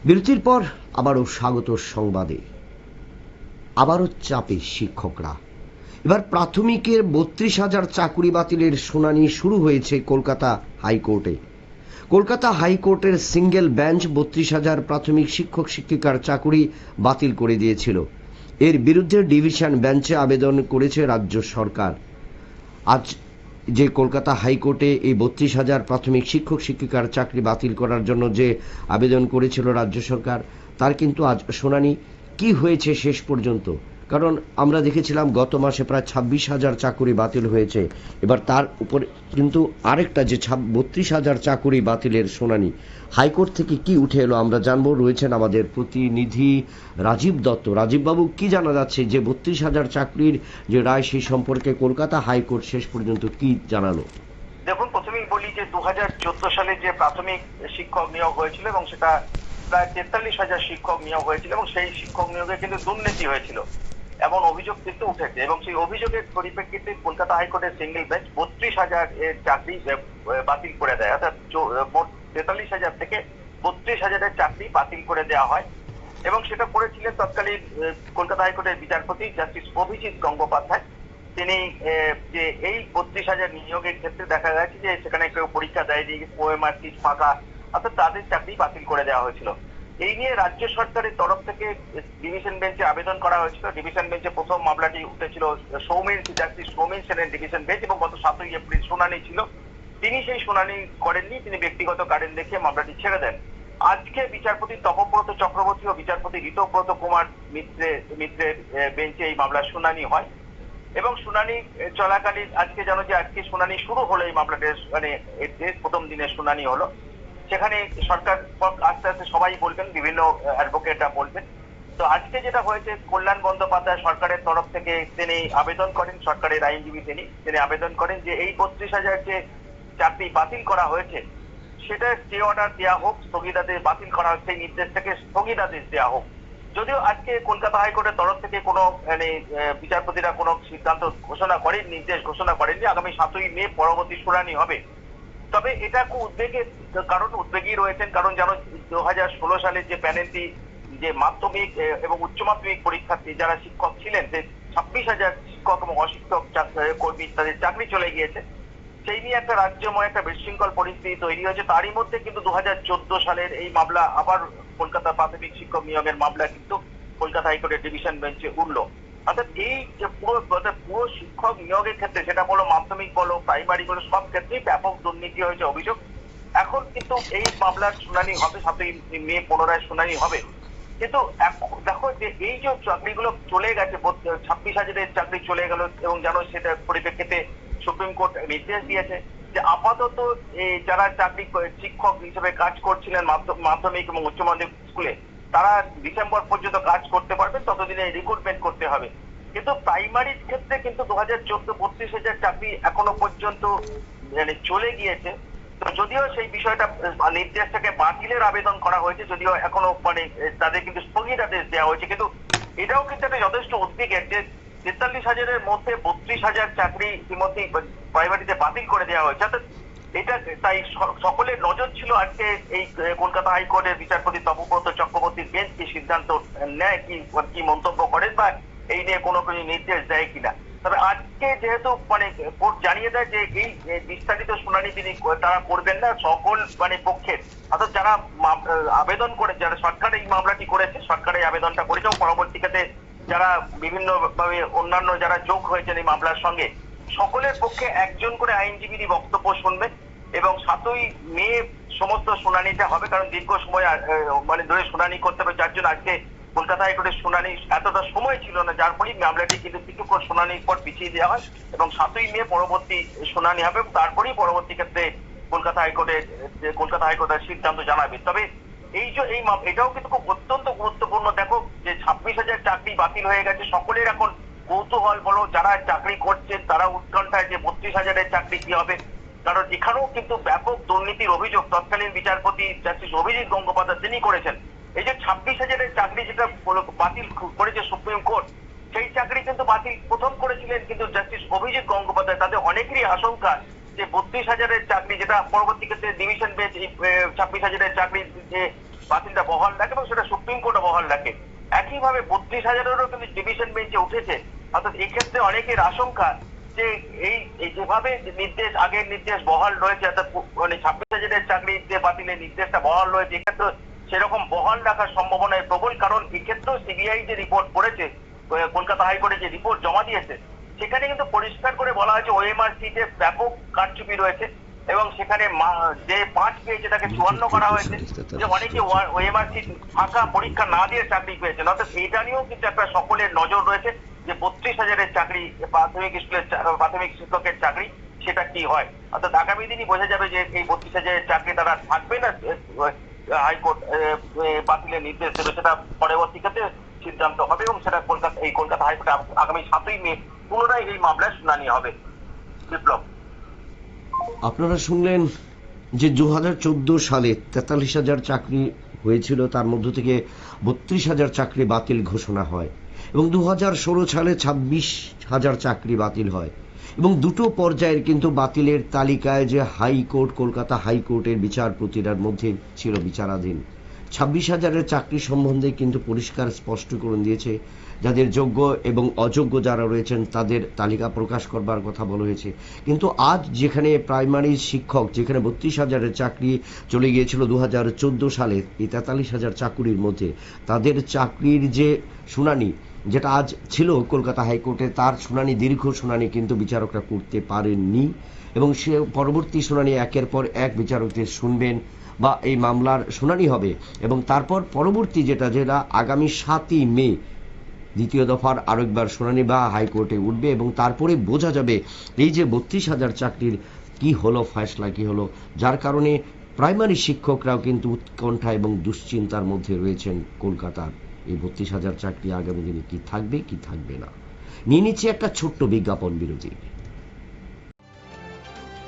বিরতির পর আবারও স্বাগত সংবাদে। আবারও চাপে শিক্ষকরা। এবার প্রাথমিকের 32,000 চাকুরি বাতিলের শুনানি শুরু হয়েছে কলকাতা হাইকোর্টে। কলকাতা হাইকোর্টের সিঙ্গেল বেঞ্চ 32,000 প্রাথমিক শিক্ষক শিক্ষিকার চাকুরি বাতিল করে দিয়েছিল। এর বিরুদ্ধে ডিভিশন বেঞ্চে আবেদন করেছে রাজ্য সরকার। আজ যে কলকাতা হাইকোর্টে এই 32,000 প্রাথমিক শিক্ষক শিক্ষিকার চাকরি বাতিল করার জন্য যে আবেদন করেছিল রাজ্য সরকার, তার কিন্তু আজ শুনানি। কি হয়েছে শেষ পর্যন্ত? কারণ আমরা দেখেছিলাম গত মাসে প্রায় 26,000 চাকুরি বাতিল হয়েছে। এবার তার উপর কিন্তু আরেকটা যে 32,000 চাকুরি বাতিলের শুনানি, হাইকোর্ট থেকে কি উঠে এলো আমরা জানবো। রয়েছেন আমাদের প্রতিনিধি রাজীব দত্ত। রাজীববাবু, কি জানা যাচ্ছে যে 32,000 চাকরির যে রায়, সেই সম্পর্কে কলকাতা হাইকোর্ট শেষ পর্যন্ত কি জানালো? দেখুন, প্রথমেই বলি যে 2014 সালে যে প্রাথমিক শিক্ষক নিয়োগ হয়েছিল এবং সেটা প্রায় 43,000 শিক্ষক নিয়োগ হয়েছিল এবং সেই শিক্ষক নিয়োগে কিন্তু দুর্নীতি হয়েছিল এমন অভিযোগ কিন্তু উঠেছে এবং সেই অভিযোগের পরিপ্রেক্ষিতে কলকাতা হাইকোর্টের সিঙ্গেল বেঞ্চ 32,000 এর চাকরি বাতিল করে দেয়। অর্থাৎ মোট 43,000 থেকে 32,000 এর চাকরি বাতিল করে দেওয়া হয় এবং সেটা করেছিলেন তৎকালীন কলকাতা হাইকোর্টের বিচারপতি জাস্টিস অভিজিৎ গঙ্গোপাধ্যায়। তিনি যে এই 32,000 নিয়োগের ক্ষেত্রে দেখা গেছে যে সেখানে কেউ পরীক্ষা দেয়নি, ওএমআর সিট ফাঁকা, অর্থাৎ তাদের চাকরি বাতিল করে দেওয়া হয়েছিল। এই নিয়ে রাজ্য সরকারের তরফ থেকে ডিভিশন বেঞ্চে আবেদন করা হয়েছিল। ডিভিশন বেঞ্চে প্রথম মামলাটি উঠেছিল জাস্টিস সৌমেন সেনের ডিভিশন বেঞ্চ এবং গত 7ই এপ্রিল শুনানি ছিল। তিনি সেই শুনানি করেননি, তিনি ব্যক্তিগত কারণ দেখিয়ে মামলাটি ছেড়ে দেন। আজকে বিচারপতি তপব্রত চক্রবর্তী ও বিচারপতি ঋতব্রত কুমার মিত্রের বেঞ্চে এই মামলার শুনানি হয় এবং শুনানি চলাকালীন আজকে শুনানি শুরু হলো। এই মামলাটির মানে প্রথম দিনের শুনানি হলো। সেখানে সরকার আস্তে আস্তে সবাই বলবেন, বিভিন্ন অ্যাডভোকেটরা বলবেন। তো আজকে যেটা হয়েছে, কল্যাণ বন্দ্যোপাধ্যায় সরকারের তরফ থেকে তিনি আবেদন করেন, সরকারের আইনজীবী তিনি আবেদন করেন যে এই 32,000 যে চাকরি বাতিল করা হয়েছে সেটা স্টে অর্ডার দেওয়া হোক, স্থগিতাদেশ বাতিল করা হচ্ছে, সেই নির্দেশটাকে স্থগিতাদেশ দেওয়া হোক। যদিও আজকে কলকাতা হাইকোর্টের তরফ থেকে কোনো বিচারপতিরা কোনো সিদ্ধান্ত ঘোষণা করেন, নির্দেশ ঘোষণা করেননি। আগামী 7ই মে পরবর্তী শুনানি হবে। তবে এটা খুব উদ্বেগী রয়েছেন, কারণ জানো 2016 সালের যে প্যানেলটি যে মাধ্যমিক এবং উচ্চ মাধ্যমিক পরীক্ষার্থী যারা শিক্ষক ছিলেন, যে 26,000 শিক্ষক এবং অশিক্ষক কর্মী তাদের চাকরি চলে গিয়েছে, সেই নিয়ে একটা রাজ্যময় একটা বিশৃঙ্খল পরিস্থিতি তৈরি হয়েছে। তারই মধ্যে কিন্তু 2014 সালের এই মামলা আবার কলকাতা প্রাথমিক শিক্ষক নিয়োগের মামলা কিন্তু কলকাতা হাইকোর্টের ডিভিশন বেঞ্চে উঠলো। অর্থাৎ এই যে পুরো শিক্ষক নিয়োগের ক্ষেত্রে, সেটা বলো মাধ্যমিক বলো প্রাইমারি বলো, সব ক্ষেত্রেই ব্যাপক দুর্নীতি হয়েছে অভিযোগ। এখন কিন্তু এই মামলার শুনানি হবে, 7ই মে পুনরায় শুনানি হবে। কিন্তু দেখো যে এই যে চাকরিগুলো চলে গেছে, 26,000 চাকরি চলে গেল এবং জানো সেটা পরিপ্রেক্ষিতে সুপ্রিম কোর্ট নির্দেশ দিয়েছে যে আপাতত যারা চাকরি শিক্ষক হিসেবে কাজ করছিলেন মাধ্যমিক এবং উচ্চ মাধ্যমিক স্কুলে, তারা ডিসেম্বর পর্যন্ত কাজ করতে পারবেন, ততদিনে রিক্রুটমেন্ট করতে হবে। কিন্তু প্রাইমারির ক্ষেত্রে কিন্তু 2014 32,000 চাকরি এখনো পর্যন্ত চলে গিয়েছে। যদিও সেই বিষয়টা নির্দেশটাকে বাতিলের আবেদন করা হয়েছে, যদিও এখনো তাদের কিন্তু স্থগিতাদেশ দেওয়া হয়েছে, কিন্তু এটাও কিন্তু একটা যথেষ্ট উদ্বেগের যে 43,000-এর মধ্যে 32,000 চাকরি ইতিমধ্যেই প্রাইমারিতে বাতিল করে দেওয়া হয়েছে। অর্থাৎ এটা তাই সকলের নজর ছিল আজকে এই কলকাতা হাইকোর্টের বিচারপতি তপব্রত চক্রবর্তীর বেঞ্চ কি সিদ্ধান্ত নেয়, কি মন্তব্য করেন বা এই নিয়ে কোনো নির্দেশ দেয় কিনা। তবে আজকে যেহেতু কোর্ট জানিয়ে দেয় যে এই বিস্তারিত শুনানি তারা করবেন না সকল পক্ষের, অর্থাৎ যারা আবেদন করে, যারা সরকার এই মামলাটি করেছে, সরকার এই আবেদনটা করেছে এবং পরবর্তীতে যারা বিভিন্ন ভাবে অন্যান্য যারা যোগ হয়েছেন এই মামলার সঙ্গে, সকলের পক্ষে একজন করে আইনজীবীরই বক্তব্য শুনবে এবং 7ই মে সমস্ত শুনানিটা হবে। কারণ দীর্ঘ সময় ধরে শুনানি করতে হবে, যার জন্য আজকে কলকাতা হাইকোর্টের শুনানি এতটা সময় ছিল না, যার ফলে মামলাটি কিন্তু কিছুক্ষণ শুনানির পর পিছিয়ে দেওয়া হয় এবং 7ই মে পরবর্তী শুনানি হবে এবং তারপরেই পরবর্তী ক্ষেত্রে কলকাতা হাইকোর্টের সিদ্ধান্ত জানাবে। তবে এটাও কিন্তু খুব অত্যন্ত গুরুত্বপূর্ণ। দেখো যে 26,000 চাকরি বাতিল হয়ে গেছে, সকলের এখন কৌতূহল বলো, যারা চাকরি করছেন তারা উৎকণ্ঠায় যে 32,000-এর চাকরি কি হবে। কারণ এখানেও কিন্তু ব্যাপক দুর্নীতির অভিযোগ তৎকালীন বিচারপতি জাস্টিস অভিজিৎ গঙ্গোপাধ্যায় তিনি করেছেন। এই যে 26,000-এর চাকরি যেটা বাতিল করেছে সুপ্রিম কোর্ট, সেই চাকরি কিন্তু বাতিল প্রথম করেছিলেন কিন্তু জাস্টিস অভিজিৎ গঙ্গোপাধ্যায়। তাদের অনেকেরই আশঙ্কা যে 32,000-এর চাকরি, যেটা পরবর্তী ক্ষেত্রে ডিভিশন বেঞ্চ 26,000-এর চাকরি যে বাতিলটা বহাল রাখে এবং সেটা সুপ্রিম কোর্টও বহাল রাখে, একইভাবে 32,000-এরও কিন্তু ডিভিশন বেঞ্চে উঠেছে। অর্থাৎ এক্ষেত্রে অনেকের আশঙ্কা যে এই যেভাবে নির্দেশ, আগের নির্দেশ বহাল রয়েছে, অর্থাৎ মানে 26,000-এর চাকরি যে বাতিলের নির্দেশটা বহাল রয়েছে, এক্ষেত্রে সেরকম বহাল রাখার সম্ভাবনায় প্রবল। কারণ এক্ষেত্রেও সিবিআই যে রিপোর্ট করেছে, কলকাতা হাইকোর্টে যে রিপোর্ট জমা দিয়েছে, সেখানে কিন্তু পরিষ্কার করে বলা হয়েছে ওএমআরসি তে ব্যাপক কারচুপি রয়েছে এবং সেখানে যে 5 পেয়েছে তাকে 54 করা হয়েছে, যে অনেকে ওএমআরসি ফাঁকা পরীক্ষা না দিয়ে চাকরি পেয়েছেন। অর্থাৎ এটা নিয়েও কিন্তু একটা সকলের নজর রয়েছে যে 32,000-এর চাকরি, প্রাথমিক শিক্ষকের চাকরি, সেটা কি হয়। অর্থাৎ আগামী দিনই বোঝা যাবে যে এই 32,000-এর চাকরি তারা থাকবে না হাইকোর্ট বাতিলের নির্দেশ দেবে, সেটা পরবর্তী ক্ষেত্রে সিদ্ধান্ত হবে এবং সেটা কলকাতা হাইকোর্টে আগামী 7ই মে পুনরায় এই মামলার শুনানি হবে। বিপ্লব, আপনারা শুনলেন যে 2014 সালে 43,000 চাকরি হয়েছিল, তার মধ্য থেকে 32,000 চাকরি বাতিল ঘোষণা হয় এবং 2016 সালে 26,000 চাকরি বাতিল হয় এবং দুটো পর্যায়ের কিন্তু বাতিলের তালিকায় যে হাইকোর্ট, কলকাতা হাইকোর্টের বিচারপতিরার মধ্যে ছিল বিচারাধীন। 26,000-এর চাকরি সম্বন্ধে কিন্তু পরিষ্কার স্পষ্টীকরণ দিয়েছে, যাদের যোগ্য এবং অযোগ্য যারা রয়েছেন তাদের তালিকা প্রকাশ করবার কথা বলা হয়েছে। কিন্তু আজ যেখানে প্রাইমারি শিক্ষক, যেখানে 32,000-এর চাকরি চলে গিয়েছিল 2014 সালে এই 43,000 চাকুরির মধ্যে, তাদের চাকরির যে শুনানি যেটা আজ ছিল কলকাতা হাইকোর্টে, তার শুনানি, দীর্ঘ শুনানি কিন্তু বিচারকরা করতে পারেননি এবং সে পরবর্তী শুনানি একের পর এক বিচারকদের শুনবেন বা এই মামলার শুনানি হবে এবং তারপর পরবর্তী যেটা আগামী 7ই মে দ্বিতীয় দফার আরেকবার শুনানি বা হাইকোর্টে উঠবে এবং তারপরে বোঝা যাবে এই যে 32,000 চাকরির কি হলো, ফয়সলা কি হলো, যার কারণে প্রাইমারি শিক্ষকরাও কিন্তু উৎকণ্ঠা এবং দুশ্চিন্তার মধ্যে রয়েছেন কলকাতার। এই 32,000 চাকরি আগামী দিনে কি থাকবে কি থাকবে না। নিয়ে নিচ্ছে একটা ছোট্ট বিজ্ঞাপন বিরতি।